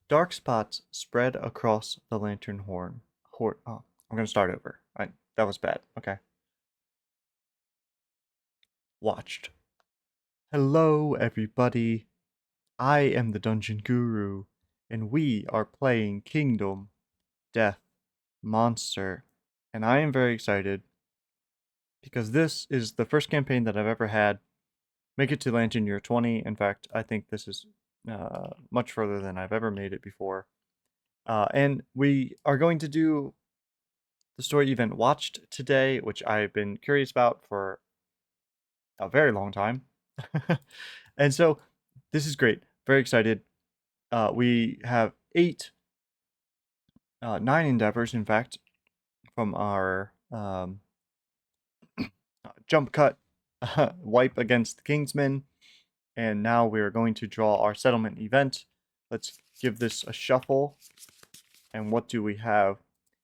Dark spots spread across the lantern horn. Oh, I'm gonna start over. That was bad. Okay. Watched. Hello, everybody. I am the Dungeon Guru, and we are playing Kingdom Death Monster. And I am very excited because this is the first campaign that I've ever had make it to Lantern Year 20. In fact, I think this is much further than I've ever made it before. And we are going to do the story event Watched today, which I've been curious about for a very long time. And so this is great. Very excited. We have nine endeavors, in fact, from our jump cut wipe against the Kingsmen. And now we're going to draw our settlement event. Let's give this a shuffle. And what do we have?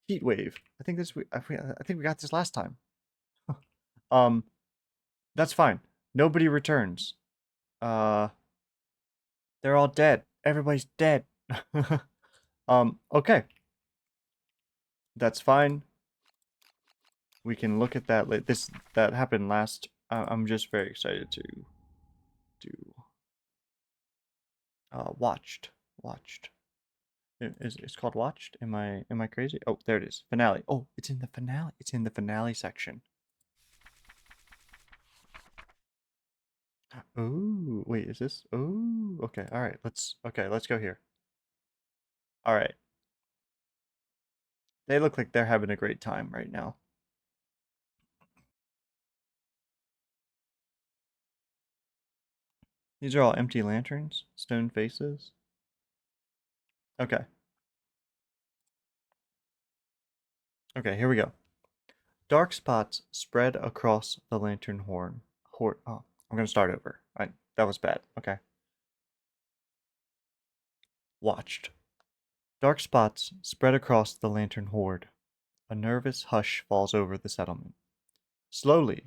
Heat wave. I think we got this last time. um, that's fine. Nobody returns. Uh, they're all dead. Everybody's dead. Okay. That's fine. We can look at that that happened last. I'm just very excited to do watched. Watched. It's called watched? Am I crazy? Oh, there it is. Finale. Oh, it's in the finale. It's in the finale section. Oh, wait, is this? Oh, okay. All right. Let's go here. All right. They look like they're having a great time right now. These are all empty lanterns, stone faces. Okay. Okay, here we go. Dark spots spread across the lantern horn. Oh, I'm gonna start over. That was bad. Okay. Watched. Dark spots spread across the lantern horde. A nervous hush falls over the settlement. Slowly,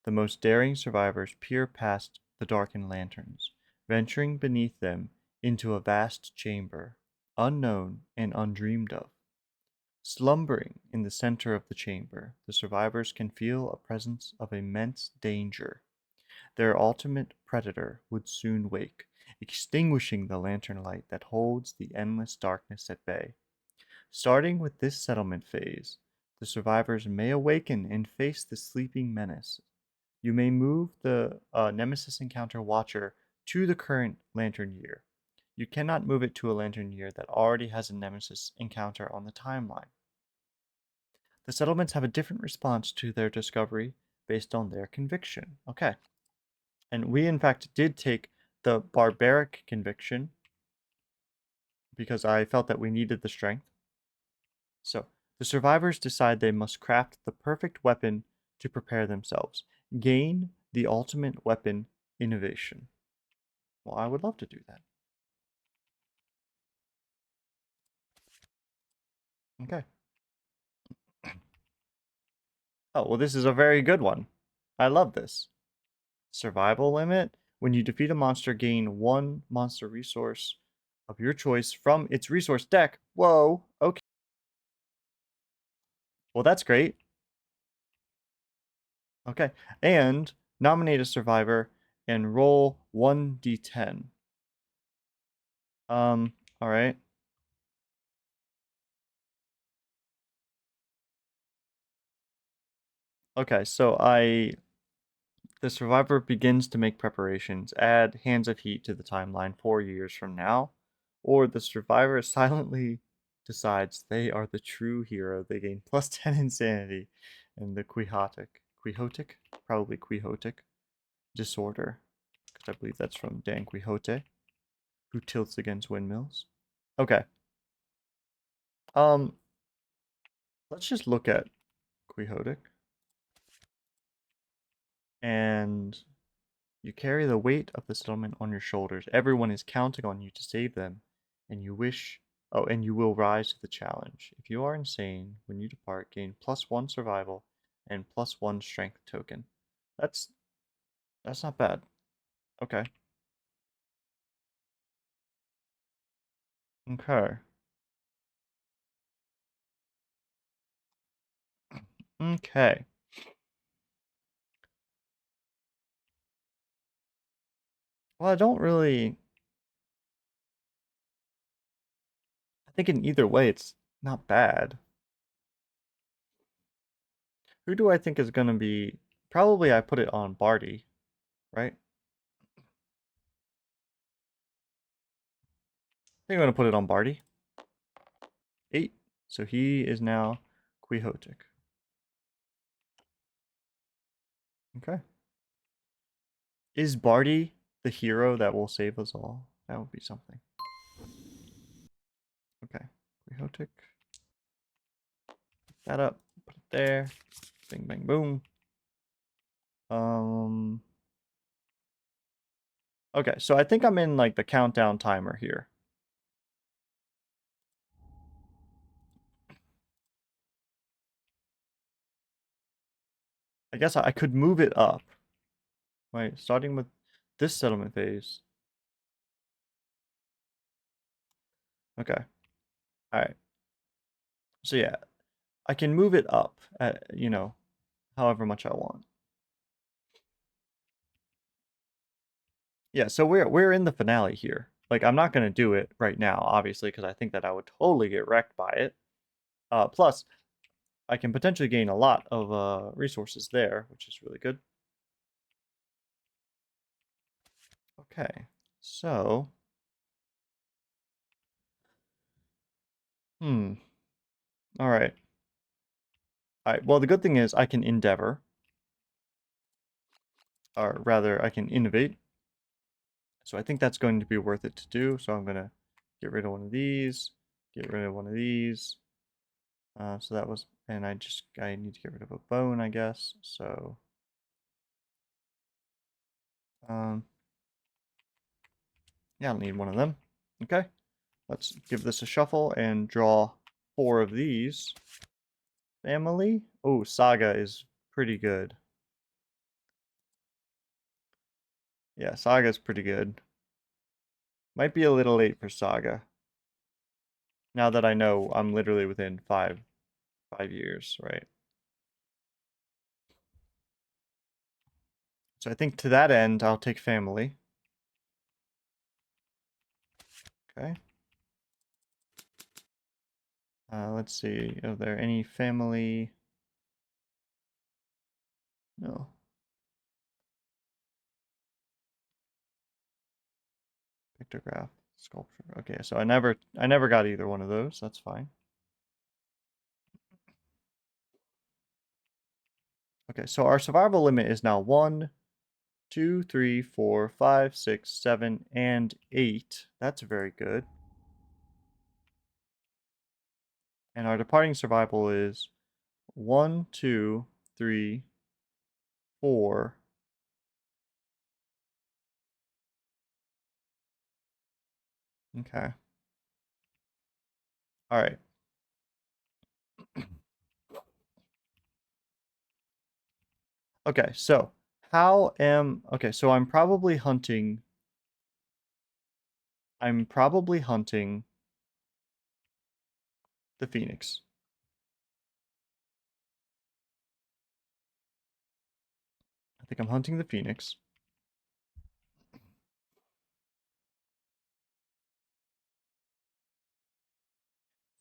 the most daring survivors peer past the darkened lanterns, venturing beneath them into a vast chamber, unknown and undreamed of. Slumbering in the center of the chamber, the survivors can feel a presence of immense danger. Their ultimate predator would soon wake, extinguishing the lantern light that holds the endless darkness at bay. Starting with this settlement phase, the survivors may awaken and face the sleeping menace. You may move the Nemesis Encounter Watcher to the current Lantern Year. You cannot move it to a Lantern Year that already has a Nemesis encounter on the timeline. The settlements have a different response to their discovery based on their conviction. Okay. And we, in fact, did take the barbaric conviction because I felt that we needed the strength. So, the survivors decide they must craft the perfect weapon to prepare themselves. Gain the ultimate weapon innovation. Well, I would love to do that. Okay. Oh, well, this is a very good one. I love this. Survival limit. When you defeat a monster, gain one monster resource of your choice from its resource deck. Whoa. Okay. Well, that's great. Okay. And nominate a survivor and roll 1d10. All right. Okay, so the survivor begins to make preparations. Add Hands of Heat to the timeline 4 years from now. Or the survivor silently decides they are the true hero. They gain plus 10 insanity and the Quixotic? Probably Quixotic disorder. Because I believe that's from Dan Quixote, who tilts against windmills. Okay. Um, let's just look at Quixotic. And you carry the weight of the settlement on your shoulders. Everyone is counting on you to save them, and and you will rise to the challenge. If you are insane, when you depart, gain +1 survival and +1 strength token. That's that's not bad. Okay. Okay. Okay. Well, I don't really. I think in either way, it's not bad. Who do I think is going to be? Probably I put it on Barty, right? I think I'm going to put it on Barty. 8. So he is now Quixotic. Okay. Is Barty the hero that will save us all? That would be something. Okay. Quixotic. Pick that up. Put it there. Bing, bang, boom. Um. Okay, so I think I'm in like the countdown timer here. I guess I could move it up. Right, starting with this settlement phase. Okay. All right. So yeah, I can move it up at, however much I want. Yeah, so we're in the finale here. Like I'm not gonna do it right now, obviously, because I think that I would totally get wrecked by it. Plus, I can potentially gain a lot of resources there, which is really good. Okay, so all right, all right. Well, the good thing is I can endeavor, or rather, I can innovate. So I think that's going to be worth it to do. So I'm gonna get rid of one of these, get rid of one of these. So that was, and I need to get rid of a bone, I guess. So, um, yeah, I'll need one of them. Okay, let's give this a shuffle and draw 4 of these. Family. Oh, Saga is pretty good. Yeah, Saga's pretty good. Might be a little late for Saga. Now that I know I'm literally within 5 years, right? So I think to that end, I'll take family. Okay. Let's see. Are there any family? No. Pictograph, sculpture. Okay, so I never got either one of those. That's fine. Okay, so our survival limit is now 1, 2, 3, 4, 5, 6, 7, and 8. That's very good. And our departing survival is 1, 2, 3, 4. Okay. All right. Okay, so okay, so I'm probably hunting the Phoenix. I think I'm hunting the Phoenix.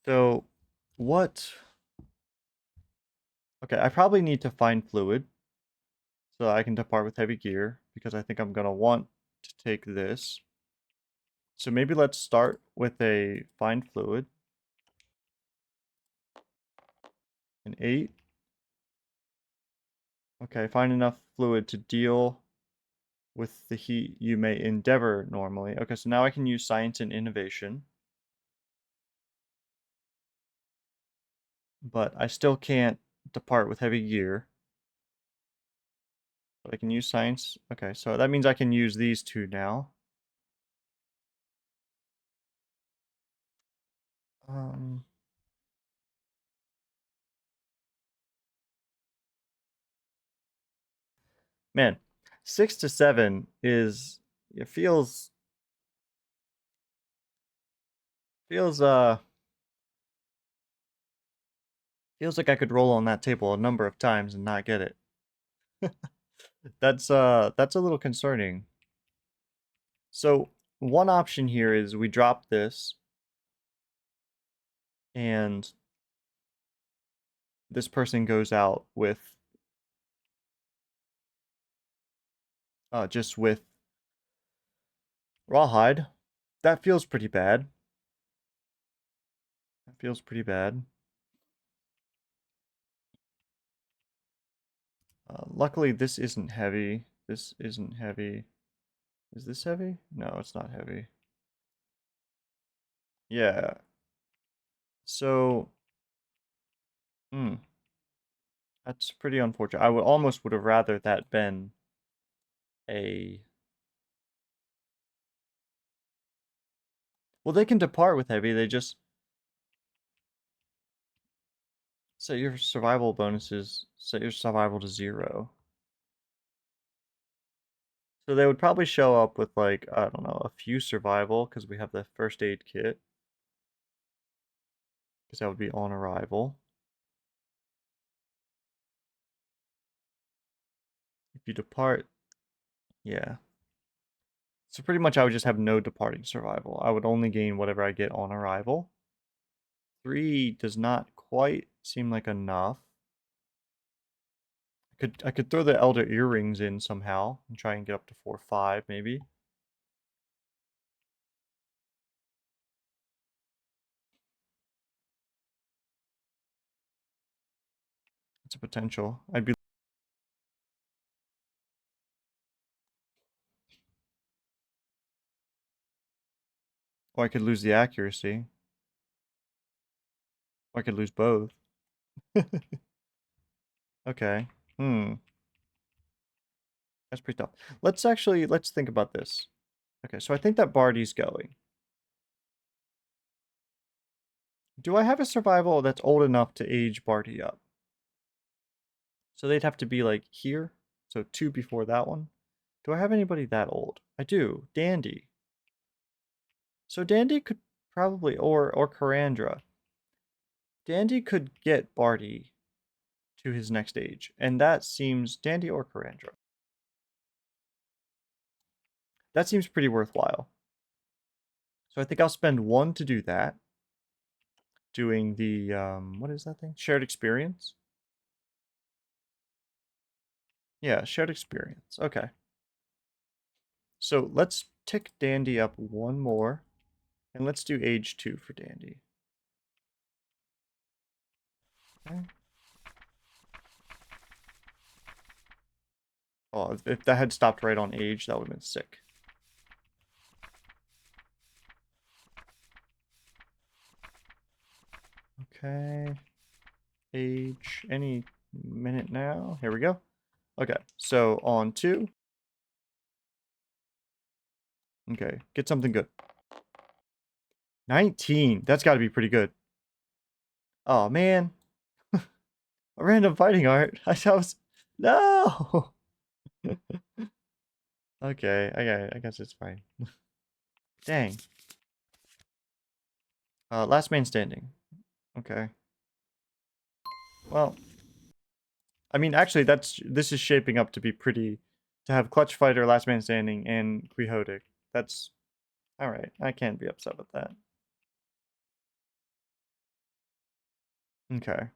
So what okay, I probably need to find fluid so I can depart with heavy gear because I think I'm gonna want to take this. So maybe let's start with a find fluid. An 8. Okay, find enough fluid to deal with the heat you may endeavor normally. Okay, so now I can use science and innovation. But I still can't depart with heavy gear. But I can use science. Okay, so that means I can use these two now. Um, man, 6 to 7 it feels Feels feels like I could roll on that table a number of times and not get it. That's a little concerning. So one option here is we drop this and this person goes out with just with Rawhide. That feels pretty bad. That feels pretty bad. Luckily, this isn't heavy. This isn't heavy. Is this heavy? No, it's not heavy. Yeah. So, hmm, that's pretty unfortunate. I would almost would have rather that been a. Well, they can depart with heavy. They just set your survival bonuses. Set your survival to 0. So they would probably show up with like, I don't know, a few survival because we have the first aid kit. Because that would be on arrival. If you depart, yeah. So pretty much I would just have no departing survival. I would only gain whatever I get on arrival. 3 does not quite seem like enough. I could throw the Elder Earrings in somehow and try and get up to 4, 5 maybe. It's a potential. I'd be or I could lose the accuracy. Or I could lose both. Okay. Hmm. That's pretty tough. Let's think about this. Okay, so I think that Barty's going. Do I have a survival that's old enough to age Barty up? So they'd have to be like here. So 2 before that one. Do I have anybody that old? I do. Dandy. So Dandy could probably or Karandra. Dandy could get Barty to his next age, and that seems Dandy or Karandra. That seems pretty worthwhile. So I think I'll spend 1 to do that. Doing the what is that thing? Shared experience? Yeah, shared experience. Okay. So let's tick Dandy up 1 more. And let's do age 2 for Dandy. Okay. Oh, if that had stopped right on age, that would have been sick. Okay. Age any minute now. Here we go. Okay, so on 2. Okay, get something good. 19. That's got to be pretty good. Oh, man. A random fighting art. I was... No! Okay, I guess it's fine. Dang. Last man standing. Okay. Well, I mean, actually, this is shaping up to be pretty... To have Clutch Fighter, Last Man Standing, and Quixotic. That's... Alright, I can't be upset with that. Okay.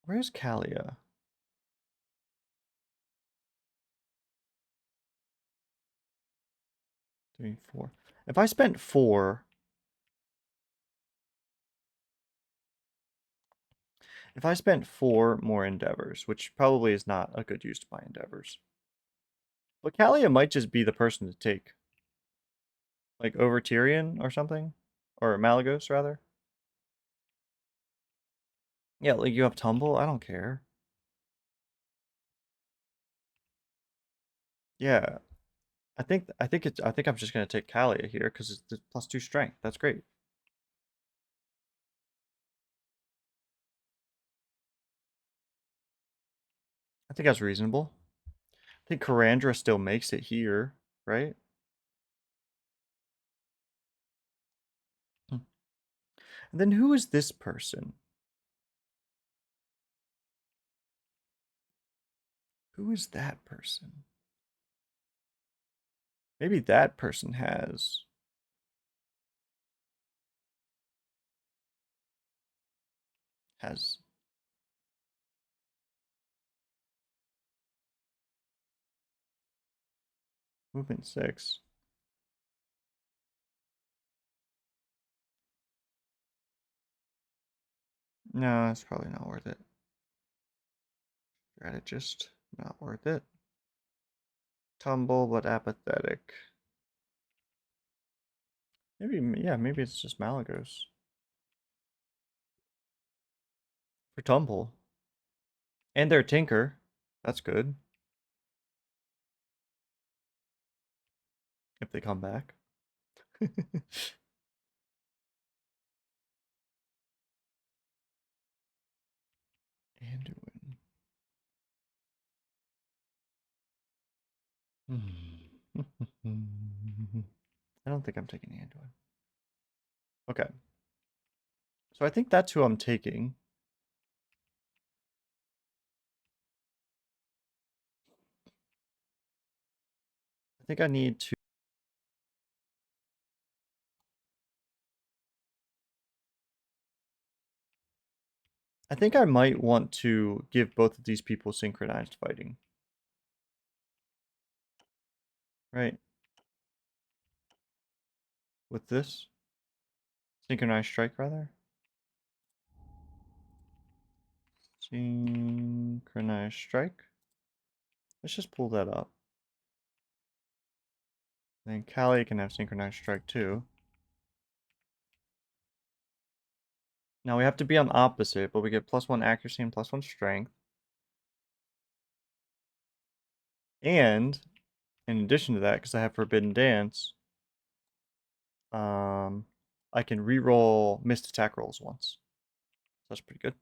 Where's Kalia? Doing 4. If I spent 4... If I spent 4 more endeavors, which probably is not a good use of my endeavors. But Kalia might just be the person to take. Like over Tyrion or something? Or Malagos, rather? Yeah, like you have Tumble? I don't care. Yeah. I think I'm just gonna take Kalia here because it's the +2 strength. That's great. think that's reasonable. I think Karandra still makes it here, right? And then who is this person? Who is that person? Maybe that person has movement 6. No, it's probably not worth it. Strategist, not worth it. Tumble, but apathetic. Maybe, yeah, maybe it's just Malagos. For Tumble. And their Tinker. That's good. If they come back. Anduin. I don't think I'm taking Anduin. Okay. So I think that's who I'm taking. I think I need to. I think I might want to give both of these people synchronized fighting. Right? With this? Synchronized strike, rather? Synchronized strike. Let's just pull that up. Then Callie can have synchronized strike too. Now we have to be on opposite, but we get +1 accuracy and +1 strength. And in addition to that, because I have Forbidden Dance, I can re-roll missed attack rolls once. So that's pretty good.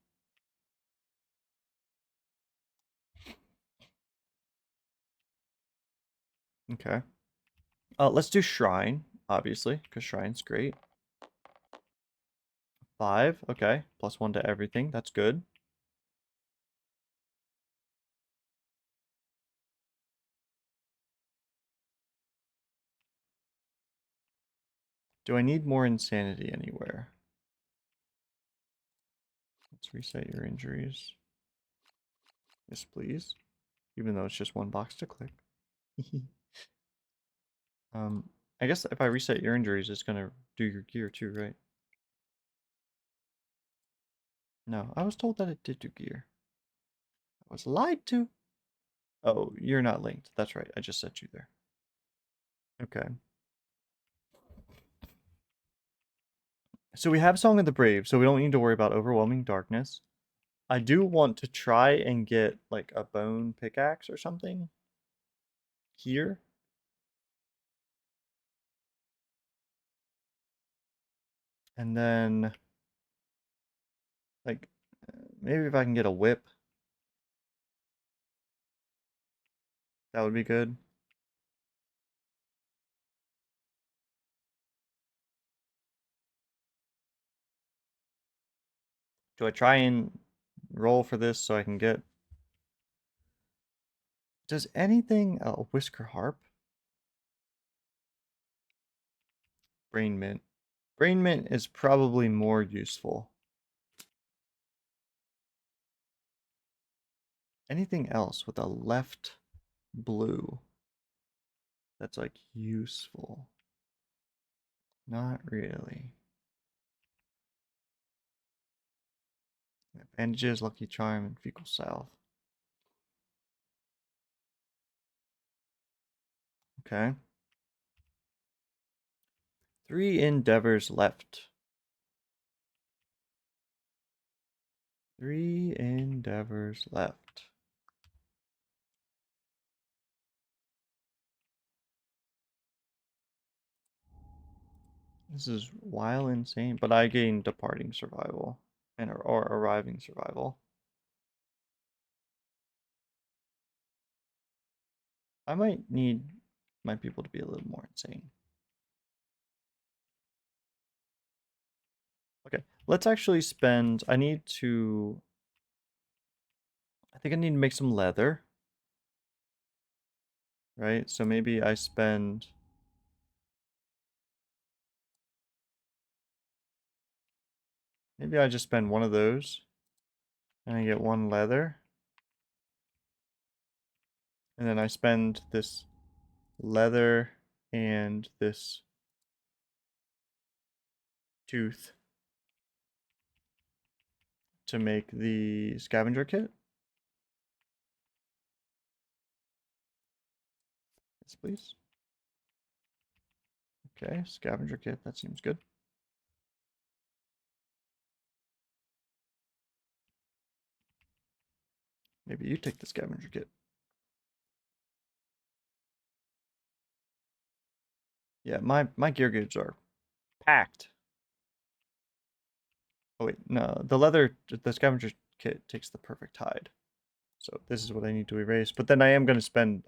Okay. Let's do Shrine, obviously, because Shrine's great. 5, okay. +1 to everything, that's good. Do I need more insanity anywhere? Let's reset your injuries. Yes, please. Even though it's just one box to click. I guess if I reset your injuries, it's gonna do your gear too, right? No, I was told that it did do gear. I was lied to. Oh, you're not linked. That's right. I just set you there. Okay. So we have Song of the Brave, so we don't need to worry about overwhelming darkness. I do want to try and get like a bone pickaxe or something here. And then like maybe if I can get a whip, that would be good. Do I try and roll for this so I can get... Does anything... Oh, Whisker Harp? Brain Mint. Brain Mint is probably more useful. Anything else with a left blue that's like useful? Not really. Bandages, Lucky Charm, and Fecal Salve. Okay. 3 endeavors left. 3 endeavors left. This is while insane, but I gain departing survival and or arriving survival. I might need my people to be a little more insane. Okay, let's actually spend, I think I need to make some leather. Right, so maybe I spend... Maybe I just spend one of those. And I get one leather. And then I spend this leather and this tooth to make the scavenger kit. Yes, please. Okay, scavenger kit, that seems good. Maybe you take the scavenger kit. Yeah, my gear goods are packed. Oh wait, no, the scavenger kit takes the perfect hide. So this is what I need to erase. But then I am going to spend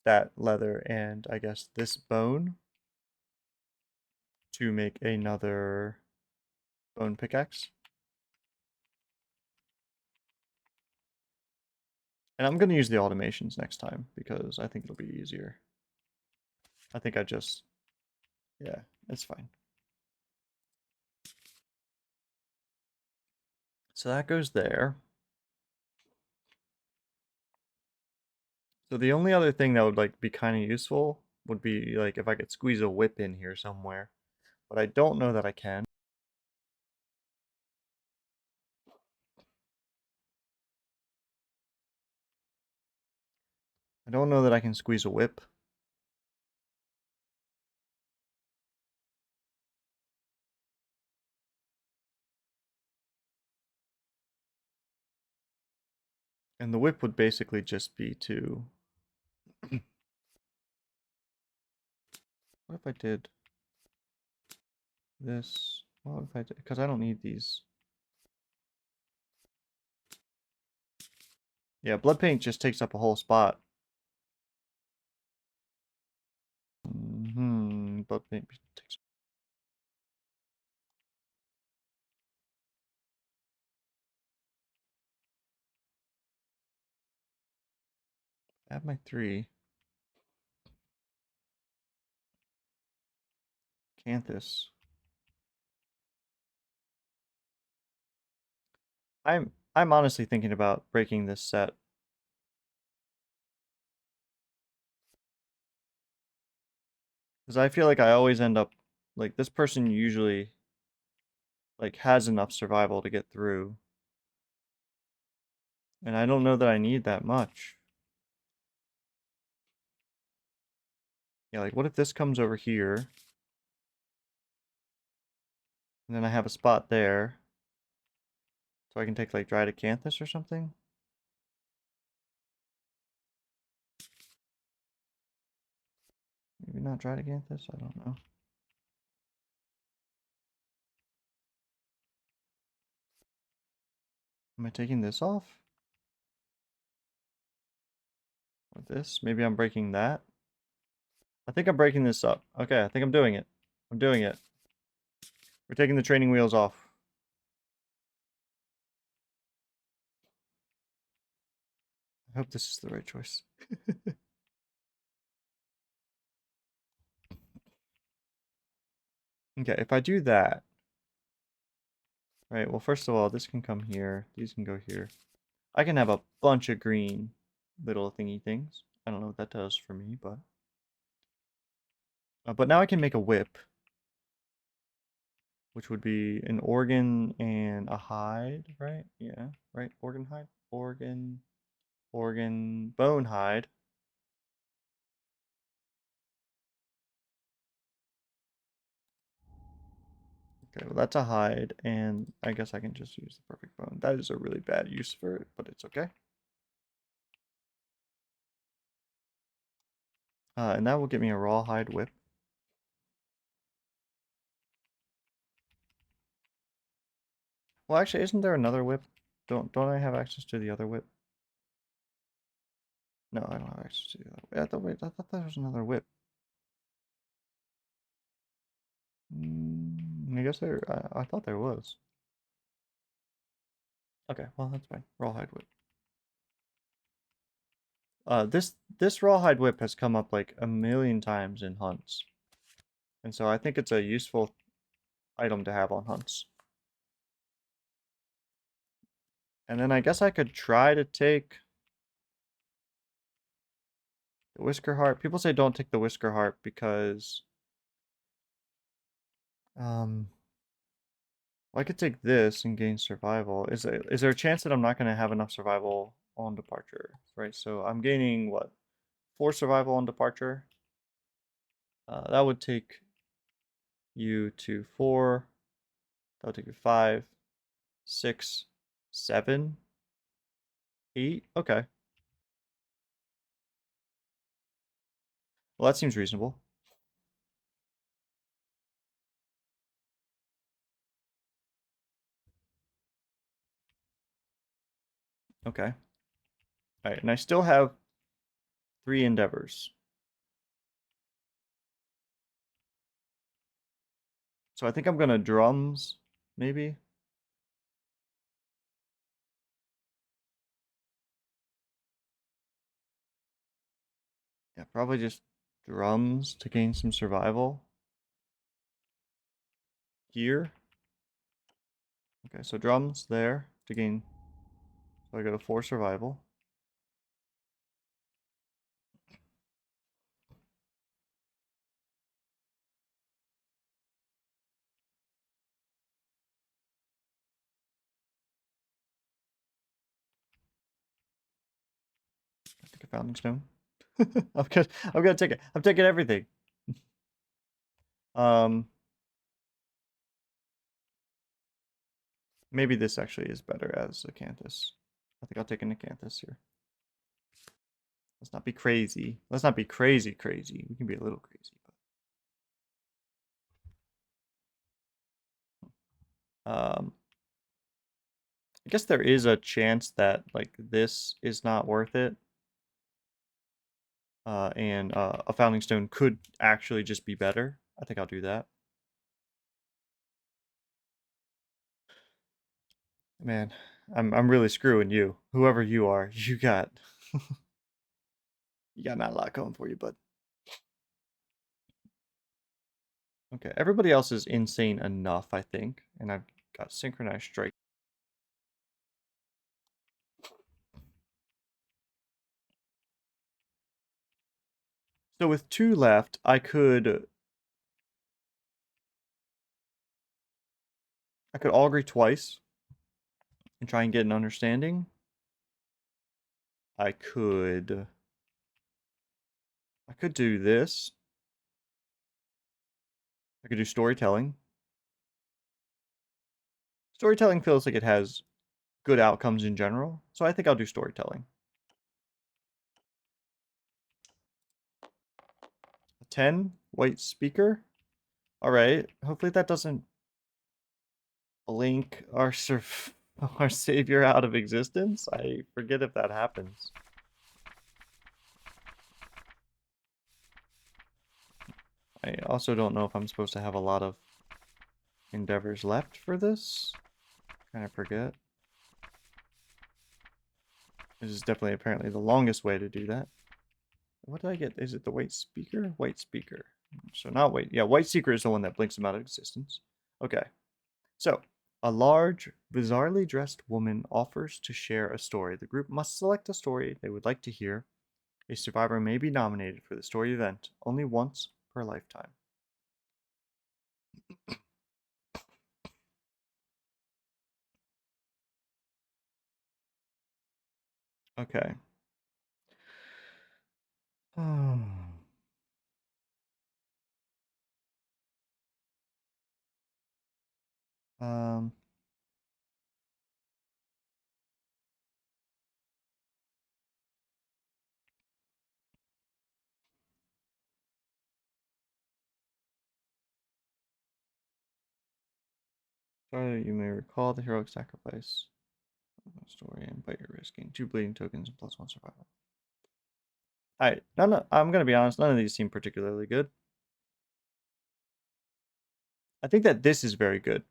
that leather and I guess this bone to make another bone pickaxe. And I'm going to use the automations next time because I think it'll be easier. I think yeah, it's fine. So that goes there. So the only other thing that would like be kind of useful would be like if I could squeeze a whip in here somewhere. But I don't know that I can. I don't know that I can squeeze a whip. And the whip would basically just be to... What if I did this? What if I did... Because I don't need these. Yeah, blood paint just takes up a whole spot. Blood paint takes... I have my 3. Canthus. I'm honestly thinking about breaking this set. Because I feel like I always end up like this person usually like has enough survival to get through. And I don't know that I need that much. Yeah, like what if this comes over here? And then I have a spot there. So I can take like dried acanthus or something? Maybe not dried acanthus, I don't know. Am I taking this off? Or this? Maybe I'm breaking that? I think I'm breaking this up. Okay, I think I'm doing it. I'm doing it. We're taking the training wheels off. I hope this is the right choice. Okay, if I do that, right, well, first of all, this can come here. These can go here. I can have a bunch of green little thingy things. I don't know what that does for me, but now I can make a whip, which would be an organ and a hide, right? Yeah, right. Organ hide, organ, bone hide. Okay, well that's a hide, and I guess I can just use the perfect bone. That is a really bad use for it, but it's okay. And that will get me a rawhide whip. Well, actually, isn't there another whip? Don't I have access to the other whip? No, I don't have access to that. I thought there was another whip. I guess I thought there was. Okay, well that's fine. Rawhide whip. This rawhide whip has come up like a million times in hunts, and so I think it's a useful item to have on hunts. And then I guess I could try to take the Whisker Heart. People say don't take the Whisker Heart because well, I could take this and gain survival. Is there a chance that I'm not going to have enough survival on departure? Right, so I'm gaining what? 4 survival on departure. That would take you to 4. That would take you 5, 6, 7, 8. Okay. Well, that seems reasonable. Okay. All right, and I still have 3 endeavors. So I think I'm gonna drums, maybe. Yeah, probably just drums to gain some survival. Here. Okay, so drums there to gain. So I go to 4 survival. I think a founding stone. I'm gonna take it. I'm taking everything. Um, maybe this actually is better as acanthus. I think I'll take an acanthus here. Let's not be crazy. Let's not be crazy. We can be a little crazy, but I guess there is a chance that like this is not worth it. And a founding stone could actually just be better. I think I'll do that. Man, I'm really screwing you. Whoever you are, you got not a lot going for you, bud. Okay, everybody else is insane enough, I think, and I've got synchronized strike. So with 2 left, I could augury twice and try and get an understanding. I could do this. I could do storytelling. Storytelling feels like it has good outcomes in general, so I think I'll do storytelling. 10 white speaker. All right. Hopefully that doesn't blink our our savior out of existence. I forget if that happens. I also don't know if I'm supposed to have a lot of endeavors left for this. Kind of forget. This is definitely apparently the longest way to do that. What did I get? Is it the white speaker? White speaker. So not white. Yeah, white speaker is the one that blinks him out of existence. Okay. So, a large, bizarrely dressed woman offers to share a story. The group must select a story they would like to hear. A survivor may be nominated for the story event only once per lifetime. Okay. um, sorry, you may recall the heroic sacrifice of the story and but you're risking 2 bleeding tokens and +1 survival. I'm gonna be honest, none of these seem particularly good. I think that this is very good.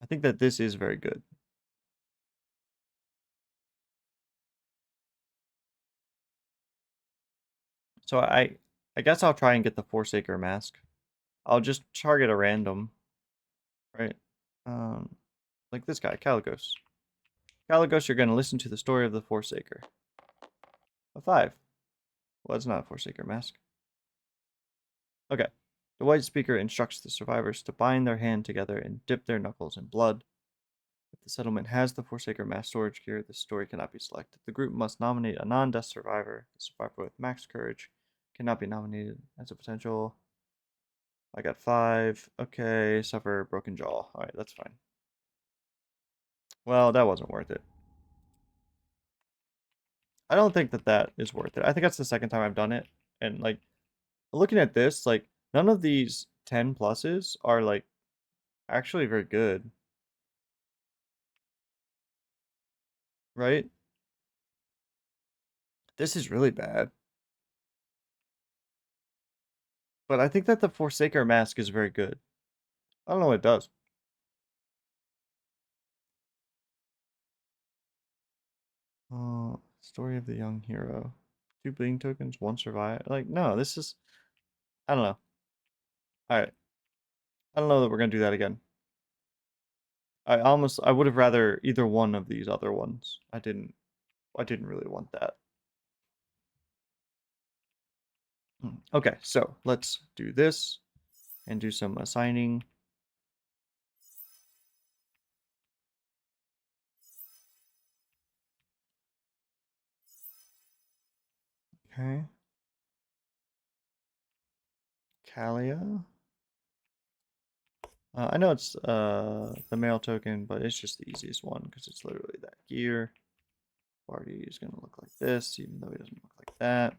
I think that this is very good. So I guess I'll try and get the Forsaker mask. I'll just target a random, right? Um, like this guy, Caligos. Caligos, you're gonna listen to the story of the Forsaker. A 5. Well, it's not a Forsaker mask. Okay. The white speaker instructs the survivors to bind their hand together and dip their knuckles in blood. If the settlement has the Forsaker mass storage gear, the story cannot be selected. The group must nominate a non-death survivor. The survivor with max courage cannot be nominated as a potential. I got 5. Okay, suffer broken jaw. Alright, that's fine. Well, that wasn't worth it. I don't think that that is worth it. I think that's the second time I've done it. And, like, looking at this, like, none of these 10 pluses are, like, actually very good. Right? This is really bad. But I think that the Forsaker mask is very good. I don't know what it does. Story of the young hero. 2 bleeding tokens, 1 survive. Like, no, this is... I don't know. Alright. I don't know that we're gonna do that again. I would have rather either one of these other ones. I didn't really want that. Okay, so let's do this and do some assigning. Okay. Kalia. I know it's the male token, but it's just the easiest one because it's literally that gear. Barty is gonna look like this, even though he doesn't look like that.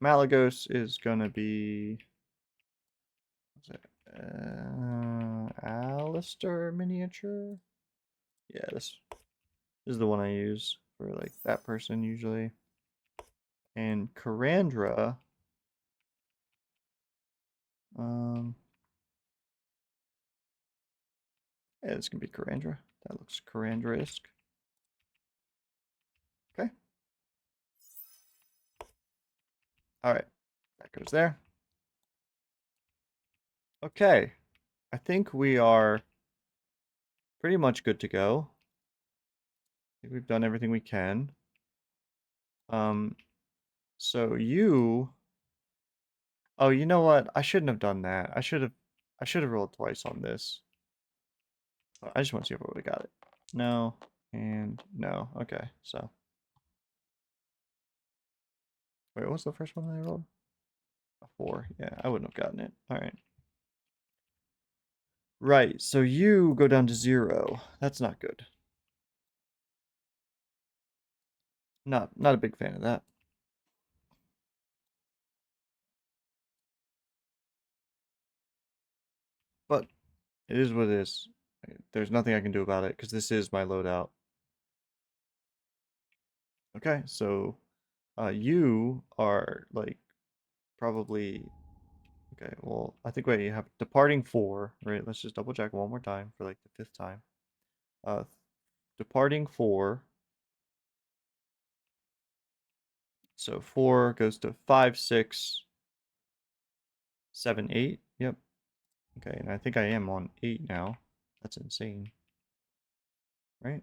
Malagos is gonna be what's it? Alistair miniature. Yeah, this is the one I use for like that person usually. And Karandra, um, yeah, this can be Karandra. That looks Karandra-esque. Okay. All right, that goes there. Okay, I think we are pretty much good to go. I think we've done everything we can. Um, so you, oh, you know what? I shouldn't have done that. I should have rolled twice on this. I just want to see if I would have got it. No, and no. Okay, so wait, what was the first one I rolled? A 4. Yeah, I wouldn't have gotten it. All right. Right, so you go down to 0. That's not good. Not a big fan of that. But it is what it is. There's nothing I can do about it because this is my loadout. Okay, so you are like probably okay. Well, I think wait, you have departing 4, right? Let's just double check one more time for like the 5th time. Uh, departing 4. So 4 goes to 5, 6, 7, 8. Yep. Okay, and I think I am on 8 now. That's insane, right?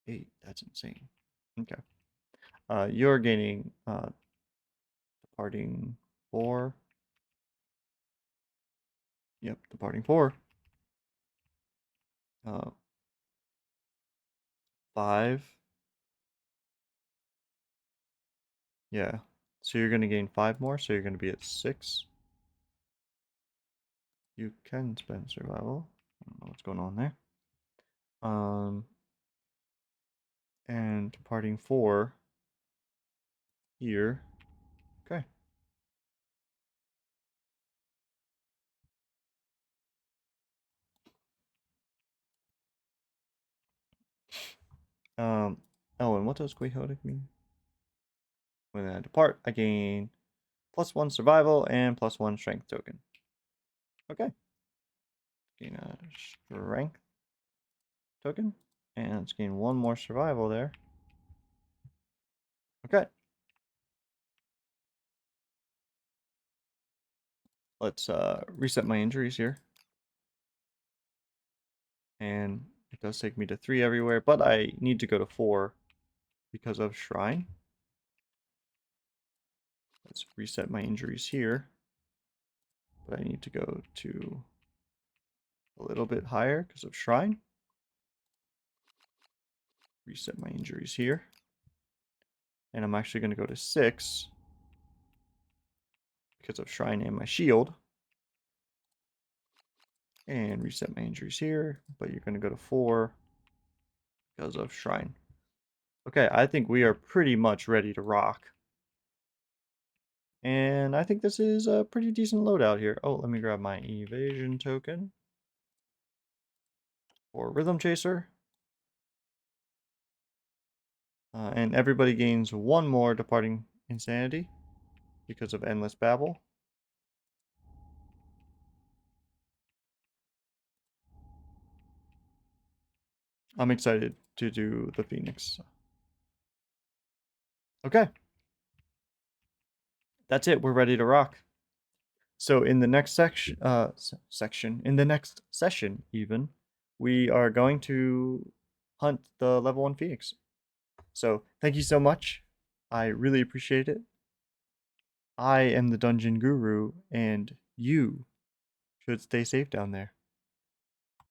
8. That's insane. Okay. You're gaining departing 4. Yep, departing 4. 5. Yeah. So you're gonna gain 5 more, so you're gonna be at 6. You can spend survival. I don't know what's going on there. And departing 4 here. Okay. Oh, and what does Quixotic mean? When I depart, I gain +1 survival and +1 strength token. Okay. Gain a strength token. And let's gain 1 more survival there. Okay. Let's reset my injuries here. And it does take me to 3 everywhere, but I need to go to 4 because of Shrine. Let's reset my injuries here. But I need to go to a little bit higher because of Shrine. Reset my injuries here. And I'm actually going to go to 6 because of Shrine and my shield. And reset my injuries here, but you're going to go to 4 because of Shrine. Okay, I think we are pretty much ready to rock. And I think this is a pretty decent loadout here. Oh, let me grab my evasion token for Rhythm Chaser. And everybody gains 1 more Departing Insanity because of Endless Babble. I'm excited to do the Phoenix. Okay. That's it. We're ready to rock. So in the next in the next session even, we are going to hunt the level 1 Phoenix. So thank you so much. I really appreciate it. I am the Dungeon Guru, and you should stay safe down there.